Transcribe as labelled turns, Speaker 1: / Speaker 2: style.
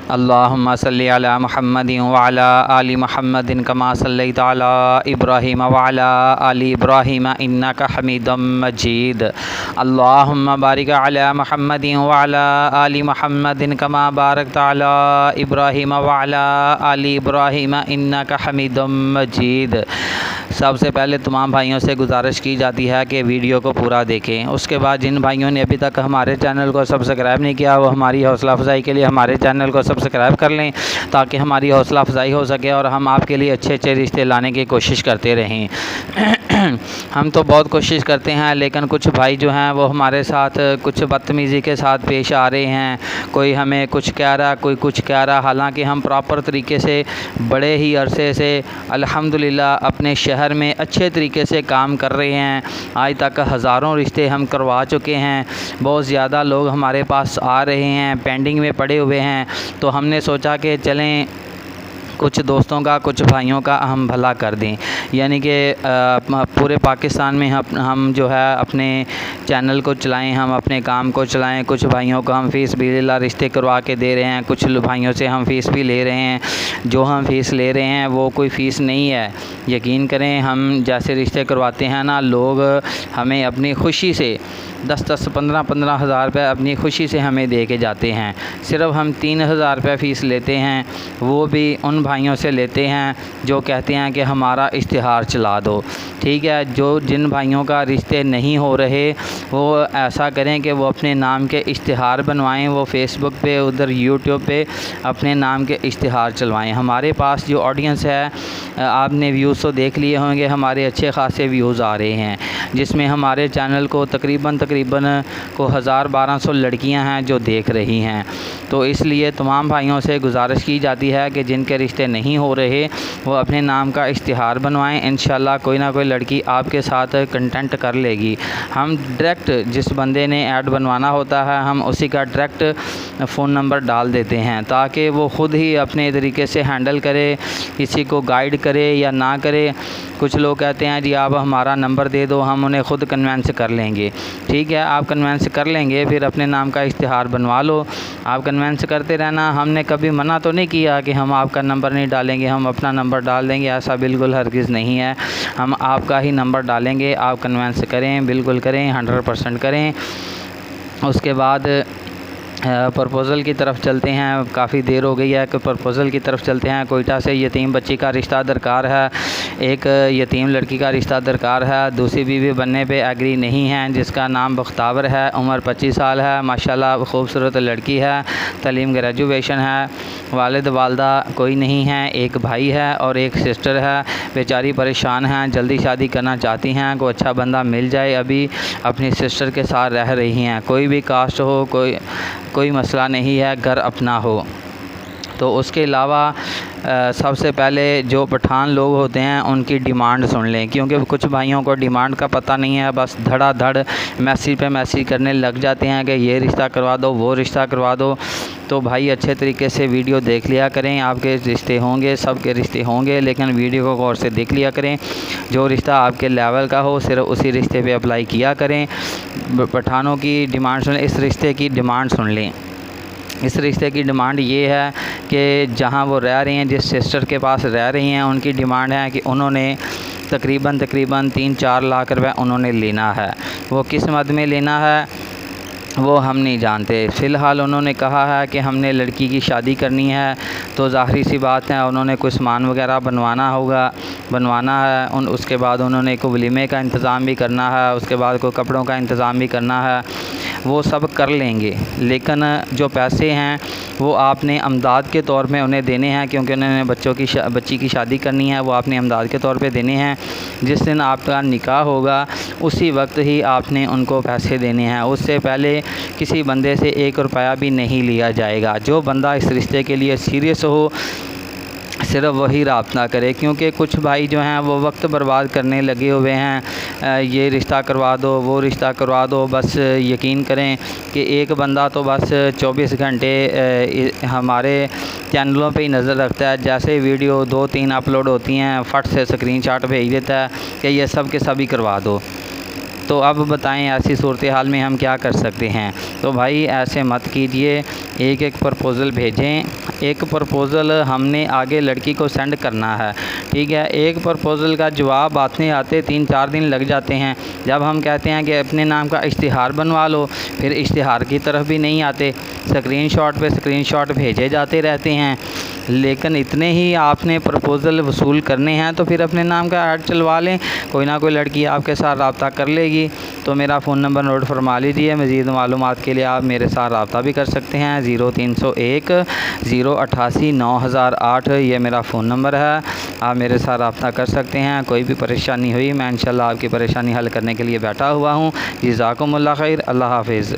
Speaker 1: अल्लाहुम्मा सल्लि अला मुहम्मदिन व अला आलि मुहम्मदिन कमा सल्लैता अला इब्राहीम व अला आलि इब्राहीम इन्नका हमीदुम मजीद। अल्लाहुम्मा बारिक अला मुहम्मदिन व अला आलि मुहम्मदिन कमा बारकता अला इब्राहीम व अला आलि इब्राहीम इन्नका हमीदुम मजीद। सबसे पहले तमाम भाइयों से गुजारिश की जाती है कि वीडियो को पूरा देखें। उसके बाद जिन भाइयों ने अभी तक हमारे चैनल को सब्सक्राइब नहीं किया वो हमारी हौसला अफजाई के लिए हमारे चैनल को सब्सक्राइब कर लें, ताकि हमारी हौसला अफजाई हो सके और हम आपके लिए अच्छे अच्छे रिश्ते लाने की कोशिश करते रहें। हम तो बहुत कोशिश करते हैं, लेकिन कुछ भाई जो हैं वो हमारे साथ कुछ बदतमीज़ी के साथ पेश आ रहे हैं। कोई हमें कुछ कह रहा, कोई कुछ कह रहा, हालांकि हम प्रॉपर तरीके से बड़े ही अरसे से अल्हम्दुलिल्लाह अपने शहर में अच्छे तरीके से काम कर रहे हैं। आज तक हज़ारों रिश्ते हम करवा चुके हैं। बहुत ज़्यादा लोग हमारे पास आ रहे हैं, पेंडिंग में पड़े हुए हैं। तो हमने सोचा कि चलें कुछ दोस्तों का, कुछ भाइयों का हम भला कर दें, यानी कि पूरे पाकिस्तान में हम जो है अपने चैनल को चलाएं, हम अपने काम को चलाएं। कुछ भाइयों को हम फ़ीस भी रिश्ते करवा के दे रहे हैं, कुछ भाइयों से हम फ़ीस भी ले रहे हैं। जो हम फ़ीस ले रहे हैं वो कोई फ़ीस नहीं है, यकीन करें। हम जैसे रिश्ते करवाते हैं ना, लोग हमें अपनी खुशी से 10-10, 15-15 हज़ार रुपये अपनी खुशी से हमें दे के जाते हैं। सिर्फ़ हम 3,000 रुपये फ़ीस लेते हैं, वो भी उन भाइयों से लेते हैं जो कहते हैं कि हमारा इश्तिहार चला दो। ठीक है, जिन भाइयों का रिश्ते नहीं हो रहे वो ऐसा करें कि वो अपने नाम के इश्तिहार बनवाएं, वो फ़ेसबुक पे, उधर यूट्यूब पे अपने नाम के इश्तिहार चलवाएं। हमारे पास जो ऑडियंस है, आपने व्यूज़ तो देख लिए होंगे, हमारे अच्छे खासे व्यूज़ आ रहे हैं, जिसमें हमारे चैनल को तकरीबन को 1000-1200 लड़कियां हैं जो देख रही हैं। तो इसलिए तमाम भाइयों से गुजारिश की जाती है कि जिनके रिश्ते नहीं हो रहे वो अपने नाम का इश्तिहार बनवाएं। इंशाल्लाह कोई ना कोई लड़की आपके साथ कंटेंट कर लेगी। हम डायरेक्ट जिस बंदे ने ऐड बनवाना होता है, हम उसी का डायरेक्ट फ़ोन नंबर डाल देते हैं, ताकि वो ख़ुद ही अपने तरीके से हैंडल करे, किसी को गाइड करे या ना करे। कुछ लोग कहते हैं जी आप हमारा नंबर दे दो, हम उन्हें ख़ुद कन्वेंस कर लेंगे। ठीक है, आप कन्वेंस कर लेंगे, फिर अपने नाम का इश्तिहार बनवा लो। आप कन्वेंस करते रहना। हमने कभी मना तो नहीं किया कि हम आपका नंबर नहीं डालेंगे, हम अपना नंबर डाल देंगे, ऐसा बिल्कुल हरगिज़ नहीं है। हम आपका ही नंबर डालेंगे। आप कन्वेंस करें, बिल्कुल करें, 100% करें। उसके बाद प्रपोज़ल की तरफ चलते हैं। काफ़ी देर हो गई है कि प्रपोज़ल की तरफ चलते हैं। कोयटा से यतीम बच्ची का रिश्ता दरकार है, एक यतीम लड़की का रिश्ता दरकार है। दूसरी बीवी बनने पे एग्री नहीं है, जिसका नाम बख्तावर है, उम्र 25 साल है, माशाल्लाह खूबसूरत लड़की है, तालीम ग्रेजुएशन है, वालिद वालदा कोई नहीं है, एक भाई है और एक सिस्टर है। बेचारी परेशान हैं, जल्दी शादी करना चाहती हैं, कोई अच्छा बंदा मिल जाए। अभी अपनी सिस्टर के साथ रह रही हैं, कोई भी कास्ट हो, कोई मसला नहीं है, घर अपना हो। तो उसके अलावा सबसे पहले जो पठान लोग होते हैं उनकी डिमांड सुन लें, क्योंकि कुछ भाइयों को डिमांड का पता नहीं है, बस धड़ाधड़ मैसेज पे मैसेज करने लग जाते हैं कि ये रिश्ता करवा दो, वो रिश्ता करवा दो। तो भाई अच्छे तरीके से वीडियो देख लिया करें। आपके रिश्ते होंगे, सबके रिश्ते होंगे, लेकिन वीडियो को गौर से देख लिया करें। जो रिश्ता आपके लेवल का हो सिर्फ उसी रिश्ते पे अप्लाई किया करें। पठानों की डिमांड सुन, इस रिश्ते की डिमांड सुन लें। इस रिश्ते की डिमांड ये है कि जहाँ वो रह रही हैं, जिस सिस्टर के पास रह रही हैं, उनकी डिमांड है कि उन्होंने तकरीबन 3-4 लाख रुपए उन्होंने लेना है। वो किस मद में लेना है वो हम नहीं जानते। फ़िलहाल उन्होंने कहा है कि हमने लड़की की शादी करनी है, तो ज़ाहिर सी बात है उन्होंने कोई सामान वगैरह बनवाना है। उसके बाद उन्होंने कोई वलीमे का इंतज़ाम भी करना है, उसके बाद कोई कपड़ों का इंतज़ाम भी करना है। वो सब कर लेंगे, लेकिन जो पैसे हैं वो आपने अमदाद के तौर पे उन्हें देने हैं, क्योंकि उन्होंने बच्ची की शादी करनी है। वो आपने अमदाद के तौर पे देने हैं। जिस दिन आपका निकाह होगा उसी वक्त ही आपने उनको पैसे देने हैं। उससे पहले किसी बंदे से 1 रुपया भी नहीं लिया जाएगा। जो बंदा इस रिश्ते के लिए सीरियस हो सिर्फ वही राब्ता करे, क्योंकि कुछ भाई जो हैं वो वक्त बर्बाद करने लगे हुए हैं। ये रिश्ता करवा दो, वो रिश्ता करवा दो। बस यकीन करें कि एक बंदा तो बस 24 घंटे हमारे चैनलों पे ही नज़र रखता है। जैसे वीडियो 2-3 अपलोड होती हैं, फट से स्क्रीनशॉट भेज देता है कि ये सब के सभी करवा दो। तो अब बताएं ऐसी सूरत हाल में हम क्या कर सकते हैं। तो भाई ऐसे मत कीजिए, एक एक प्रपोज़ल भेजें। एक प्रपोज़ल हमने आगे लड़की को सेंड करना है, ठीक है। एक प्रपोज़ल का जवाब आते आते 3-4 दिन लग जाते हैं। जब हम कहते हैं कि अपने नाम का इश्तिहार बनवा लो, फिर इश्तिहार की तरफ भी नहीं आते, स्क्रीनशॉट पे स्क्रीनशॉट भेजे जाते रहते हैं। लेकिन इतने ही आपने प्रपोज़ल वसूल करने हैं तो फिर अपने नाम का ऐड चलवा लें, कोई ना कोई लड़की आपके साथ रब्ता कर लेगी। तो मेरा फ़ोन नंबर नोट फरमा लीजिए। मज़ीद मालूमात के लिए आप मेरे साथ रब्ता भी कर सकते हैं। 0301 088 9008 ये मेरा फ़ोन नंबर है, आप मेरे साथ रब्ता कर सकते हैं। कोई भी परेशानी हुई मैं इंशाल्लाह आपकी परेशानी हल करने के लिए बैठा हुआ हूँ। जज़ाकुमुल्लाह खैर। अल्लाह हाफ़िज़।